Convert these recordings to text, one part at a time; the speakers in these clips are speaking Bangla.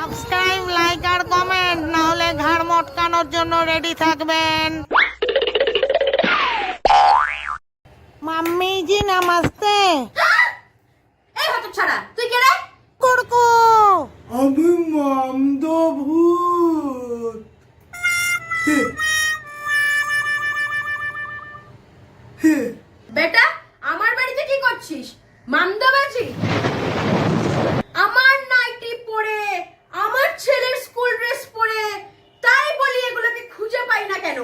সাবস্ক্রাইব, লাইক আর কমেন্ট, না হলে ঘাড় মটকানোর জন্য রেডি থাকবেন। মাম্মি জি নমস্তে। এই হতো ছাড়া তুই কে রে? কুড়কু। আমি মামদো ভূত। বেটা আমার বাড়িতে কি করছিস? মামদাবাজি? আমার নাইটি পরে, আমার ছেলের স্কুল ড্রেস পরে, তাই বলি এগুলোকে খুঁজে পাই না কেন?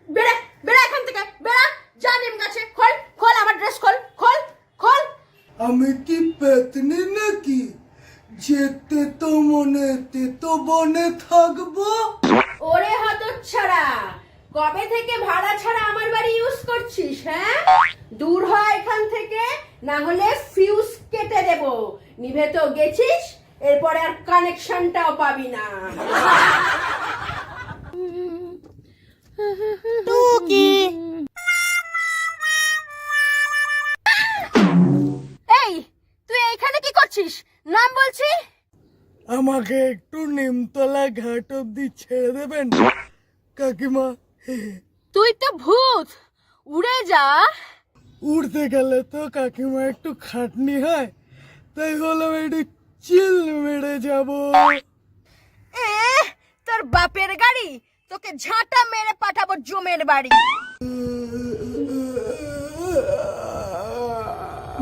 বেড়া বেড়া এখান থেকে, বেড়া, যা নিম গাছে। খোল খোল আমার ড্রেস, খোল খোল খোল। আমি কি পেতনি নাকি? যেতে তো মনেতে তো বনে থাকবো। ওরে হতচ্ছাড়া, কবে থেকে ভাড়া ছাড়া আমার বাড়ি ইউজ করছিস? হ্যাঁ, দূর হ এখান থেকে, না হলে ফিউজ কেটে দেব। নিভে তো গেছিস, এরপরে আর কানেকশনটাও পাবি না। টুকি। এই তুই এইখানে কি করছিস? নাম বলছি। আমাকে একটু নিমতলা ঘাট অব্দি ছেড়ে দেবেন কাকিমা? তুই তো ভূত, উড়ে যা। উড়তে গেলে তো কাকিমা একটু খাটনি হয়, তাই বললাম একটু চিল মেরে যাব। তোর বাপের গাড়ি, তোকে ঝাঁটা মেরে পাঠাবো জমের বাড়ি।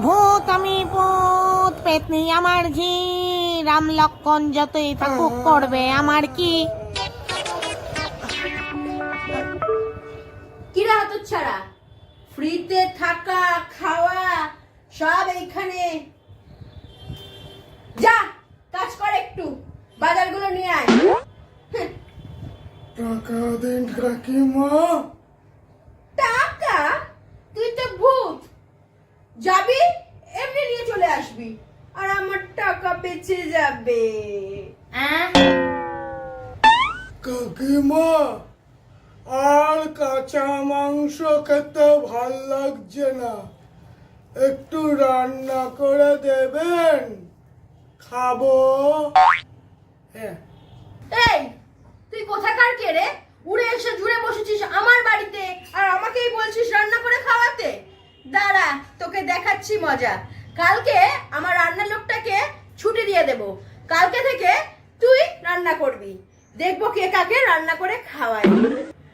ভূত আমি ভূত, পেতনি আমার ঝি, রাম লক্ষণ যতই থাকুক করবে আমার কি। কিরা হতচ্ছাড়া, ফ্রিতে থাকা খাওয়া সব এইখানে। যা কাজ কর, একটু বাজারগুলো নিয়ে আয়। টাকা দিন কাকিমা। টাকা? তুই তো ভূত, যাবি এমনি নিয়ে চলে আসবি, আর আমার টাকা বেঁচে যাবে। কাকিমা, আর কাঁচা মাংস খেতে ভাল লাগছে না, একটু রান্না করে দেবেন, খাবো। হ্যাঁ, এই তুই কোথাকার কে রে? উড়ে এসে জুড়ে বসেছিস আমার বাড়িতে, আর আমাকেই বলছিস রান্না করে খাওয়াতে। দাঁড়া, তোকে দেখাচ্ছি মজা। কালকে আমার রান্নার লোকটাকে ছুটি দিয়ে দেব, কালকে থেকে তুই রান্না করবি। দেখবো কে কাকে রান্না করে খাওয়ায়।